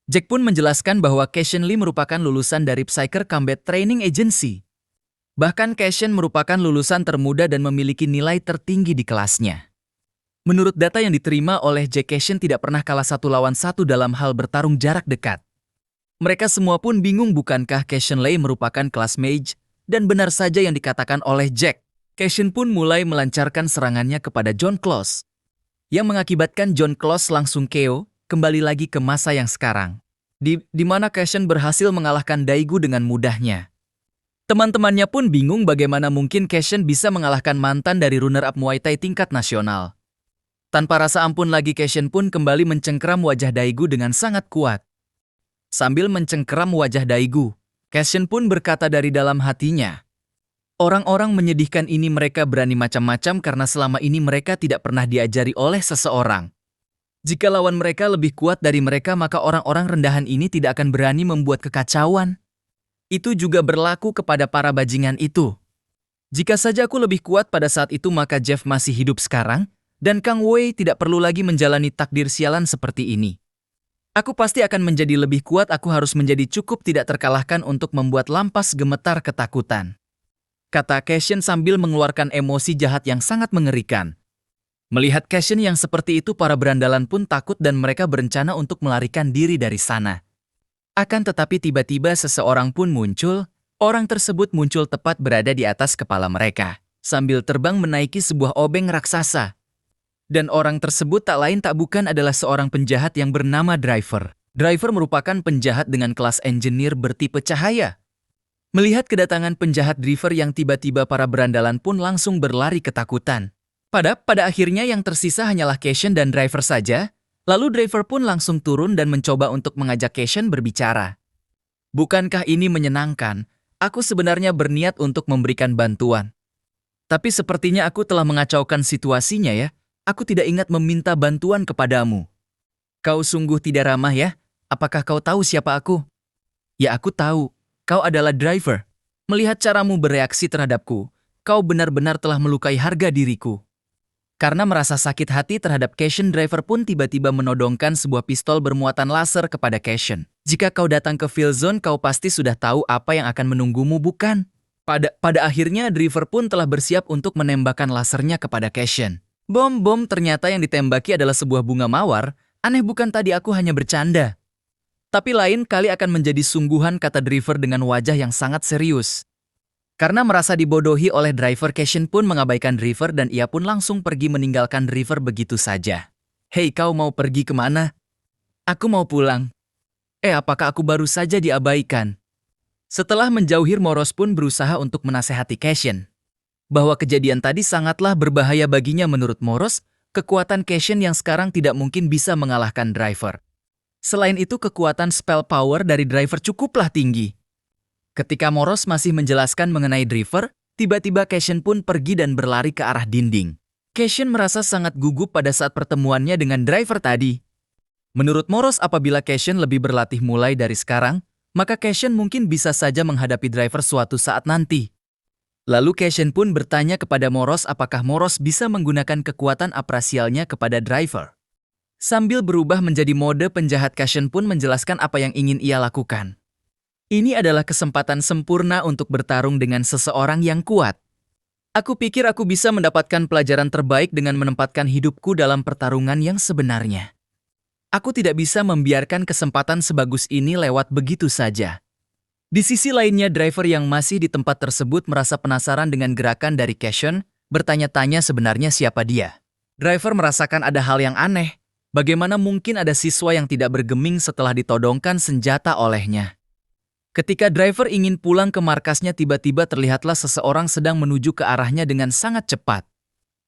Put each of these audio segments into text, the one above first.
Jack pun menjelaskan bahwa Cassian Lee merupakan lulusan dari Psyker Combat Training Agency. Bahkan Cassian merupakan lulusan termuda dan memiliki nilai tertinggi di kelasnya. Menurut data yang diterima oleh Jack, Cassian tidak pernah kalah 1 lawan 1 dalam hal bertarung jarak dekat. Mereka semua pun bingung bukankah Cassian Lee merupakan kelas mage, dan benar saja yang dikatakan oleh Jack. Cassian pun mulai melancarkan serangannya kepada John Close, yang mengakibatkan John Close langsung KO, kembali lagi ke masa yang sekarang. Di mana Cassian berhasil mengalahkan Daegu dengan mudahnya. Teman-temannya pun bingung bagaimana mungkin Cassian bisa mengalahkan mantan dari runner-up Muay Thai tingkat nasional. Tanpa rasa ampun lagi, Cassian pun kembali mencengkeram wajah Daegu dengan sangat kuat. Sambil mencengkeram wajah Daegu, Cassian pun berkata dari dalam hatinya, "Orang-orang menyedihkan ini mereka berani macam-macam karena selama ini mereka tidak pernah diajari oleh seseorang. Jika lawan mereka lebih kuat dari mereka, maka orang-orang rendahan ini tidak akan berani membuat kekacauan. Itu juga berlaku kepada para bajingan itu. Jika saja aku lebih kuat pada saat itu, maka Jeff masih hidup sekarang, dan Kang Wei tidak perlu lagi menjalani takdir sialan seperti ini. Aku pasti akan menjadi lebih kuat, aku harus menjadi cukup tidak terkalahkan untuk membuat Lampas gemetar ketakutan," kata Cassian sambil mengeluarkan emosi jahat yang sangat mengerikan. Melihat Cassian yang seperti itu, para berandalan pun takut dan mereka berencana untuk melarikan diri dari sana. Akan tetapi tiba-tiba seseorang pun muncul. Orang tersebut muncul tepat berada di atas kepala mereka, sambil terbang menaiki sebuah obeng raksasa. Dan orang tersebut tak lain tak bukan adalah seorang penjahat yang bernama Driver. Driver merupakan penjahat dengan kelas engineer bertipe cahaya. Melihat kedatangan penjahat Driver yang tiba-tiba, para berandalan pun langsung berlari ketakutan. Pada akhirnya yang tersisa hanyalah Cassian dan Driver saja. Lalu Driver pun langsung turun dan mencoba untuk mengajak Cassian berbicara. "Bukankah ini menyenangkan? Aku sebenarnya berniat untuk memberikan bantuan. Tapi sepertinya aku telah mengacaukan situasinya ya. Aku tidak ingat meminta bantuan kepadamu. Kau sungguh tidak ramah ya. Apakah kau tahu siapa aku?" "Ya, aku tahu. Kau adalah Driver. Melihat caramu bereaksi terhadapku, kau benar-benar telah melukai harga diriku." Karena merasa sakit hati terhadap Cassian, Driver pun tiba-tiba menodongkan sebuah pistol bermuatan laser kepada Cassian. "Jika kau datang ke Field Zone, kau pasti sudah tahu apa yang akan menunggumu, bukan?" Pada akhirnya Driver pun telah bersiap untuk menembakkan lasernya kepada Cassian. Bom ternyata yang ditembaki adalah sebuah bunga mawar. "Aneh bukan, tadi aku hanya bercanda. Tapi lain kali akan menjadi sungguhan," kata Driver dengan wajah yang sangat serius. Karena merasa dibodohi oleh Driver, Cassian pun mengabaikan Driver dan ia pun langsung pergi meninggalkan Driver begitu saja. "Hei, kau mau pergi kemana?" "Aku mau pulang." Apakah aku baru saja diabaikan?" Setelah menjauhi, Moros pun berusaha untuk menasehati Cassian bahwa kejadian tadi sangatlah berbahaya baginya. Menurut Moros, kekuatan Cassian yang sekarang tidak mungkin bisa mengalahkan Driver. Selain itu, kekuatan spell power dari Driver cukuplah tinggi. Ketika Moros masih menjelaskan mengenai Driver, tiba-tiba Cassian pun pergi dan berlari ke arah dinding. Cassian merasa sangat gugup pada saat pertemuannya dengan Driver tadi. Menurut Moros, apabila Cassian lebih berlatih mulai dari sekarang, maka Cassian mungkin bisa saja menghadapi Driver suatu saat nanti. Lalu Cassian pun bertanya kepada Moros apakah Moros bisa menggunakan kekuatan aprasialnya kepada Driver. Sambil berubah menjadi mode penjahat, Cassian pun menjelaskan apa yang ingin ia lakukan. "Ini adalah kesempatan sempurna untuk bertarung dengan seseorang yang kuat. Aku pikir aku bisa mendapatkan pelajaran terbaik dengan menempatkan hidupku dalam pertarungan yang sebenarnya. Aku tidak bisa membiarkan kesempatan sebagus ini lewat begitu saja." Di sisi lainnya, Driver yang masih di tempat tersebut merasa penasaran dengan gerakan dari Cassian, bertanya-tanya sebenarnya siapa dia. Driver merasakan ada hal yang aneh. Bagaimana mungkin ada siswa yang tidak bergeming setelah ditodongkan senjata olehnya? Ketika Driver ingin pulang ke markasnya, tiba-tiba terlihatlah seseorang sedang menuju ke arahnya dengan sangat cepat.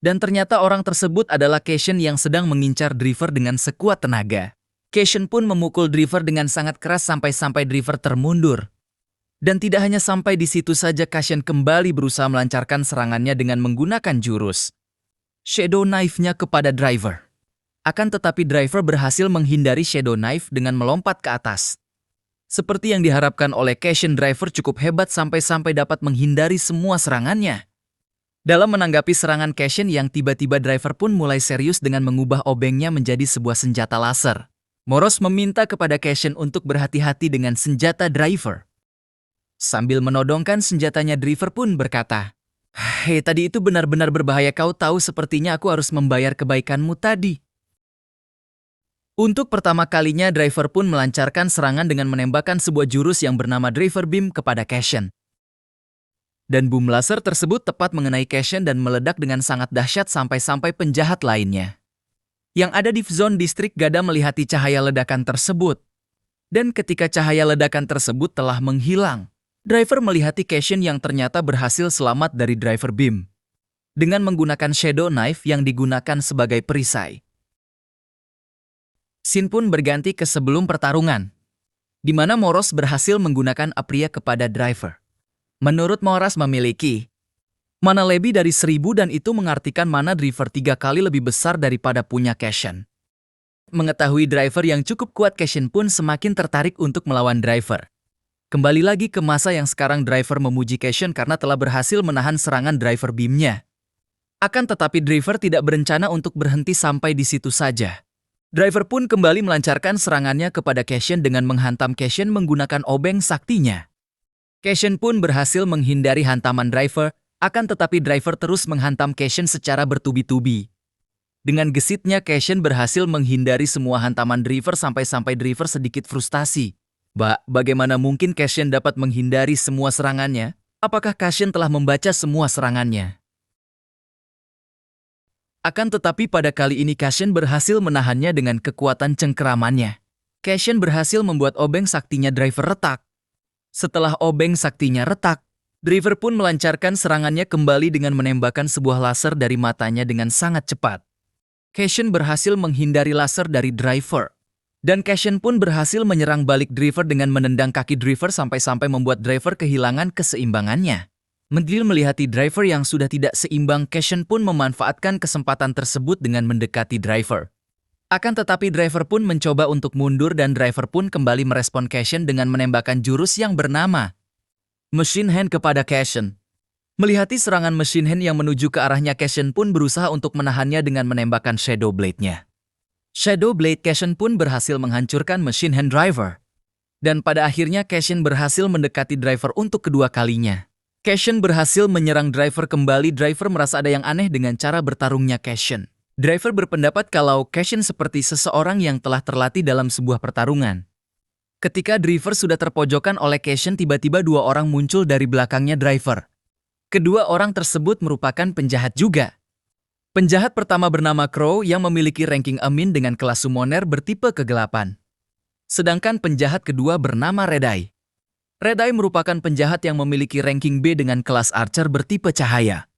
Dan ternyata orang tersebut adalah Cassian yang sedang mengincar Driver dengan sekuat tenaga. Cassian pun memukul Driver dengan sangat keras sampai Driver termundur. Dan tidak hanya sampai di situ saja, Cassian kembali berusaha melancarkan serangannya dengan menggunakan jurus Shadow Knife-nya kepada Driver. Akan tetapi Driver berhasil menghindari Shadow Knife dengan melompat ke atas. Seperti yang diharapkan oleh Cassian, Driver cukup hebat sampai dapat menghindari semua serangannya. Dalam menanggapi serangan Cassian yang tiba-tiba, Driver pun mulai serius dengan mengubah obengnya menjadi sebuah senjata laser. Moros meminta kepada Cashen untuk berhati-hati dengan senjata driver. Sambil menodongkan senjatanya, driver pun berkata, "Hei, tadi itu benar-benar berbahaya. Kau tahu, sepertinya aku harus membayar kebaikanmu tadi." Untuk pertama kalinya, driver pun melancarkan serangan dengan menembakkan sebuah jurus yang bernama Driver Beam kepada Cashen. Dan boom laser tersebut tepat mengenai Cashen dan meledak dengan sangat dahsyat sampai-sampai penjahat lainnya yang ada di zone distrik Gada melihati cahaya ledakan tersebut. Dan ketika cahaya ledakan tersebut telah menghilang, driver melihati Cashen yang ternyata berhasil selamat dari Driver Beam dengan menggunakan Shadow Knife yang digunakan sebagai perisai. Scene pun berganti ke sebelum pertarungan, di mana Moros berhasil menggunakan Apria kepada driver. Menurut Moros memiliki mana lebih dari 1000 dan itu mengartikan mana driver 3 kali lebih besar daripada punya Cashen. Mengetahui driver yang cukup kuat, Cashen pun semakin tertarik untuk melawan driver. Kembali lagi ke masa yang sekarang, driver memuji Cashen karena telah berhasil menahan serangan Driver Beam-nya. Akan tetapi driver tidak berencana untuk berhenti sampai di situ saja. Driver pun kembali melancarkan serangannya kepada Cashen dengan menghantam Cashen menggunakan obeng saktinya. Cashen pun berhasil menghindari hantaman driver, akan tetapi driver terus menghantam Cashen secara bertubi-tubi. Dengan gesitnya, Cashen berhasil menghindari semua hantaman driver sampai-sampai driver sedikit frustasi. Bagaimana mungkin Cashen dapat menghindari semua serangannya? Apakah Cashen telah membaca semua serangannya? Akan tetapi pada kali ini Cashen berhasil menahannya dengan kekuatan cengkeramannya. Cashen berhasil membuat obeng saktinya driver retak. Setelah obeng saktinya retak, driver pun melancarkan serangannya kembali dengan menembakkan sebuah laser dari matanya dengan sangat cepat. Cashen berhasil menghindari laser dari driver. Dan Cashen pun berhasil menyerang balik driver dengan menendang kaki driver sampai-sampai membuat driver kehilangan keseimbangannya. Melihati driver yang sudah tidak seimbang, Cashen pun memanfaatkan kesempatan tersebut dengan mendekati driver. Akan tetapi driver pun mencoba untuk mundur dan driver pun kembali merespon Cashen dengan menembakkan jurus yang bernama Machine Hand kepada Cashen. Melihati serangan Machine Hand yang menuju ke arahnya, Cashen pun berusaha untuk menahannya dengan menembakkan Shadow Blade-nya. Shadow Blade Cashen pun berhasil menghancurkan Machine Hand driver. Dan pada akhirnya Cashen berhasil mendekati driver untuk kedua kalinya. Cashen berhasil menyerang driver kembali. Driver merasa ada yang aneh dengan cara bertarungnya Cashen. Driver berpendapat kalau Cashen seperti seseorang yang telah terlatih dalam sebuah pertarungan. Ketika driver sudah terpojokan oleh Cashen, tiba-tiba dua orang muncul dari belakangnya driver. Kedua orang tersebut merupakan penjahat juga. Penjahat pertama bernama Crow yang memiliki ranking Amin dengan kelas summoner bertipe kegelapan. Sedangkan penjahat kedua bernama Redeye. Redeye merupakan penjahat yang memiliki ranking B dengan kelas Archer bertipe cahaya.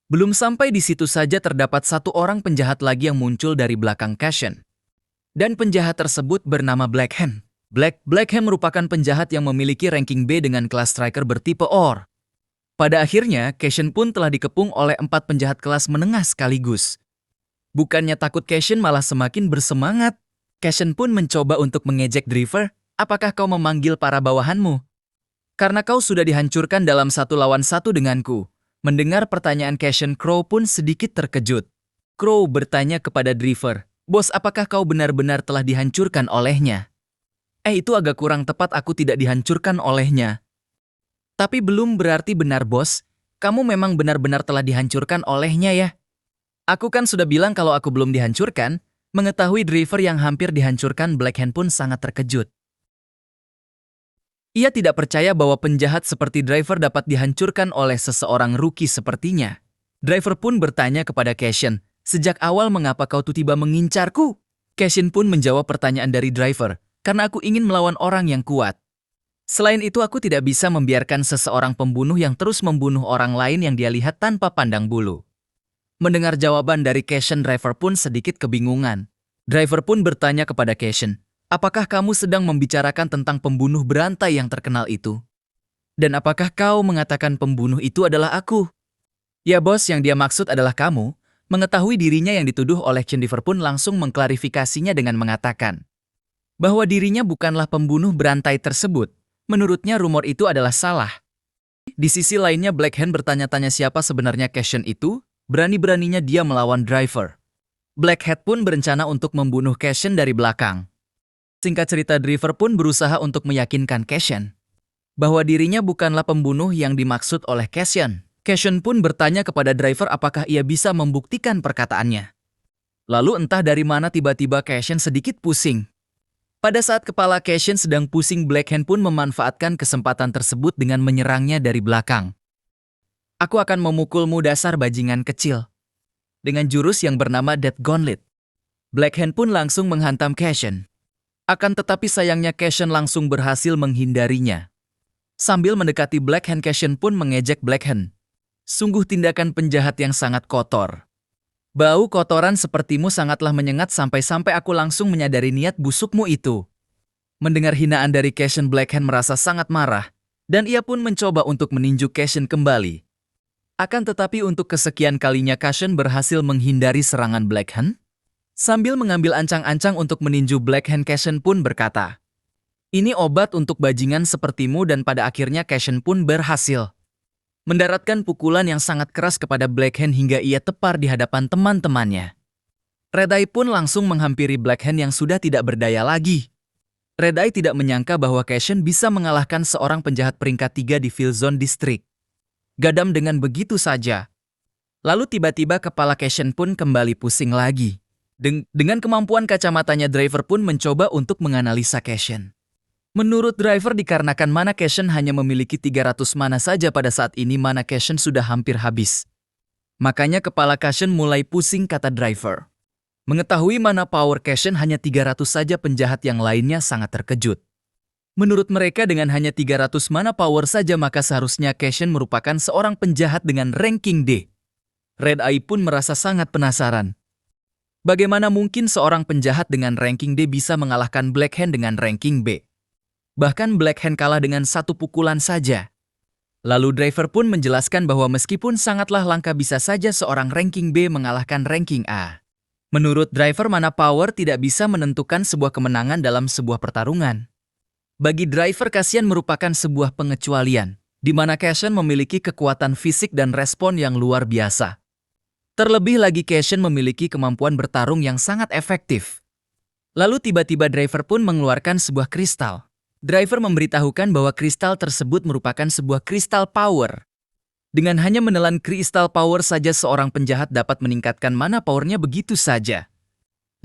Belum sampai di situ saja, terdapat satu orang penjahat lagi yang muncul dari belakang Cashen. Dan penjahat tersebut bernama Blackhand. Blackhand merupakan penjahat yang memiliki ranking B dengan kelas striker bertipe OR. Pada akhirnya, Cashen pun telah dikepung oleh 4 penjahat kelas menengah sekaligus. Bukannya takut, Cashen malah semakin bersemangat. Cashen pun mencoba untuk mengejek driver, "Apakah kau memanggil para bawahanmu? Karena kau sudah dihancurkan dalam 1 lawan 1 denganku." Mendengar pertanyaan Cashen, Crow pun sedikit terkejut. Crow bertanya kepada driver, "Bos, apakah kau benar-benar telah dihancurkan olehnya?" Itu agak kurang tepat, aku tidak dihancurkan olehnya." "Tapi belum berarti benar, bos. Kamu memang benar-benar telah dihancurkan olehnya ya." "Aku kan sudah bilang kalau aku belum dihancurkan." Mengetahui driver yang hampir dihancurkan, Blackhand pun sangat terkejut. Ia tidak percaya bahwa penjahat seperti driver dapat dihancurkan oleh seseorang rookie sepertinya. Driver pun bertanya kepada Cashen, "Sejak awal mengapa kau tiba-tiba mengincarku?" Cashen pun menjawab pertanyaan dari driver, "Karena aku ingin melawan orang yang kuat. Selain itu, aku tidak bisa membiarkan seseorang pembunuh yang terus membunuh orang lain yang dia lihat tanpa pandang bulu." Mendengar jawaban dari Cashen, driver pun sedikit kebingungan. Driver pun bertanya kepada Cashen, "Apakah kamu sedang membicarakan tentang pembunuh berantai yang terkenal itu? Dan apakah kau mengatakan pembunuh itu adalah aku?" "Ya bos, yang dia maksud adalah kamu." Mengetahui dirinya yang dituduh oleh Driver pun langsung mengklarifikasinya dengan mengatakan bahwa dirinya bukanlah pembunuh berantai tersebut. Menurutnya rumor itu adalah salah. Di sisi lainnya, Blackhand bertanya-tanya siapa sebenarnya Cashen itu. Berani-beraninya dia melawan driver. Blackhead pun berencana untuk membunuh Cashen dari belakang. Singkat cerita, Driver pun berusaha untuk meyakinkan Cassian bahwa dirinya bukanlah pembunuh yang dimaksud oleh Cassian. Cassian pun bertanya kepada Driver apakah ia bisa membuktikan perkataannya. Lalu entah dari mana tiba-tiba Cassian sedikit pusing. Pada saat kepala Cassian sedang pusing, Black Hand pun memanfaatkan kesempatan tersebut dengan menyerangnya dari belakang. Aku akan memukulmu, dasar bajingan kecil. Dengan jurus yang bernama Death Gauntlet, Black Hand pun langsung menghantam Cassian. Akan tetapi sayangnya Cassian langsung berhasil menghindarinya. Sambil mendekati Black Hand, Cassian pun mengejek Black Hand. Sungguh tindakan penjahat yang sangat kotor. Bau kotoran sepertimu sangatlah menyengat sampai-sampai aku langsung menyadari niat busukmu itu. Mendengar hinaan dari Cassian, Black Hand merasa sangat marah, dan ia pun mencoba untuk meninju Cassian kembali. Akan tetapi untuk kesekian kalinya Cassian berhasil menghindari serangan Black Hand. Sambil mengambil ancang-ancang untuk meninju Black Hand, Cassian pun berkata, "Ini obat untuk bajingan sepertimu," dan pada akhirnya Cassian pun berhasil mendaratkan pukulan yang sangat keras kepada Black Hand hingga ia tepar di hadapan teman-temannya. Red Eye pun langsung menghampiri Black Hand yang sudah tidak berdaya lagi. Red Eye tidak menyangka bahwa Cassian bisa mengalahkan seorang penjahat peringkat 3 di Field Zone District. Gadam dengan begitu saja. Lalu tiba-tiba kepala Cassian pun kembali pusing lagi. Dengan kemampuan kacamatanya, Driver pun mencoba untuk menganalisa Cassian. Menurut Driver, dikarenakan mana Cassian hanya memiliki 300 mana saja pada saat ini, mana Cassian sudah hampir habis. Makanya kepala Cassian mulai pusing, kata Driver. Mengetahui mana power Cassian hanya 300 saja, penjahat yang lainnya sangat terkejut. Menurut mereka dengan hanya 300 mana power saja maka seharusnya Cassian merupakan seorang penjahat dengan ranking D. Red Eye pun merasa sangat penasaran. Bagaimana mungkin seorang penjahat dengan ranking D bisa mengalahkan Black Hand dengan ranking B? Bahkan Black Hand kalah dengan satu pukulan saja. Lalu Driver pun menjelaskan bahwa meskipun sangatlah langka bisa saja seorang ranking B mengalahkan ranking A. Menurut Driver, mana power tidak bisa menentukan sebuah kemenangan dalam sebuah pertarungan. Bagi Driver, Cassian merupakan sebuah pengecualian, di mana Cassian memiliki kekuatan fisik dan respon yang luar biasa. Terlebih lagi Cassian memiliki kemampuan bertarung yang sangat efektif. Lalu tiba-tiba Driver pun mengeluarkan sebuah kristal. Driver memberitahukan bahwa kristal tersebut merupakan sebuah kristal power. Dengan hanya menelan kristal power saja seorang penjahat dapat meningkatkan mana powernya begitu saja.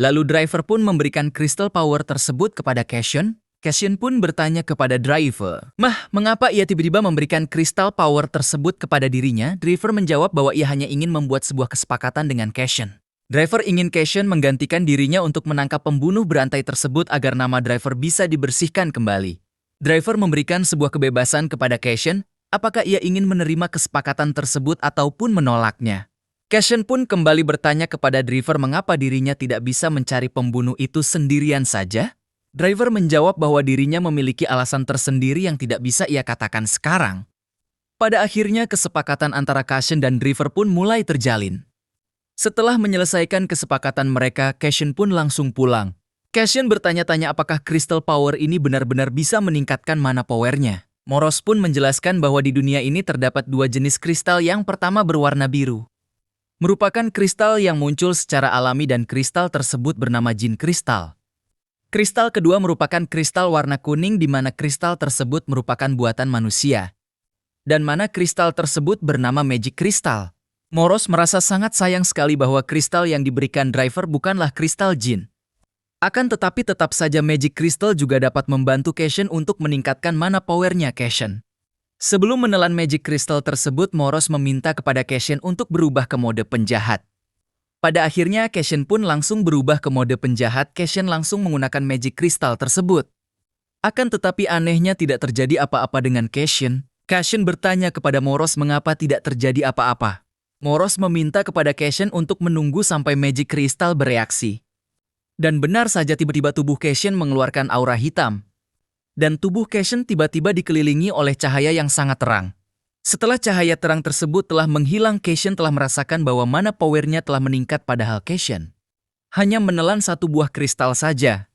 Lalu Driver pun memberikan kristal power tersebut kepada Cassian. Cassian pun bertanya kepada Driver, mengapa ia tiba-tiba memberikan kristal power tersebut kepada dirinya? Driver menjawab bahwa ia hanya ingin membuat sebuah kesepakatan dengan Cassian. Driver ingin Cassian menggantikan dirinya untuk menangkap pembunuh berantai tersebut agar nama Driver bisa dibersihkan kembali. Driver memberikan sebuah kebebasan kepada Cassian, apakah ia ingin menerima kesepakatan tersebut ataupun menolaknya. Cassian pun kembali bertanya kepada Driver mengapa dirinya tidak bisa mencari pembunuh itu sendirian saja. Driver menjawab bahwa dirinya memiliki alasan tersendiri yang tidak bisa ia katakan sekarang. Pada akhirnya kesepakatan antara Cassian dan Driver pun mulai terjalin. Setelah menyelesaikan kesepakatan mereka, Cassian pun langsung pulang. Cassian bertanya-tanya apakah crystal power ini benar-benar bisa meningkatkan mana powernya. Moros pun menjelaskan bahwa di dunia ini terdapat dua jenis kristal. Yang pertama berwarna biru, merupakan kristal yang muncul secara alami dan kristal tersebut bernama Jin Kristal. Kristal kedua merupakan kristal warna kuning di mana kristal tersebut merupakan buatan manusia. Dan mana kristal tersebut bernama Magic Kristal. Moros merasa sangat sayang sekali bahwa kristal yang diberikan Driver bukanlah kristal Jin. Akan tetapi tetap saja Magic Kristal juga dapat membantu Cassian untuk meningkatkan mana powernya Cassian. Sebelum menelan Magic Kristal tersebut, Moros meminta kepada Cassian untuk berubah ke mode penjahat. Pada akhirnya Cassian pun langsung berubah ke mode penjahat. Cassian langsung menggunakan Magic Kristal tersebut. Akan tetapi anehnya tidak terjadi apa-apa dengan Cassian. Cassian bertanya kepada Moros mengapa tidak terjadi apa-apa. Moros meminta kepada Cassian untuk menunggu sampai Magic Kristal bereaksi. Dan benar saja tiba-tiba tubuh Cassian mengeluarkan aura hitam. Dan tubuh Cassian tiba-tiba dikelilingi oleh cahaya yang sangat terang. Setelah cahaya terang tersebut telah menghilang, Cassian telah merasakan bahwa mana powernya telah meningkat padahal Cassian hanya menelan satu buah kristal saja.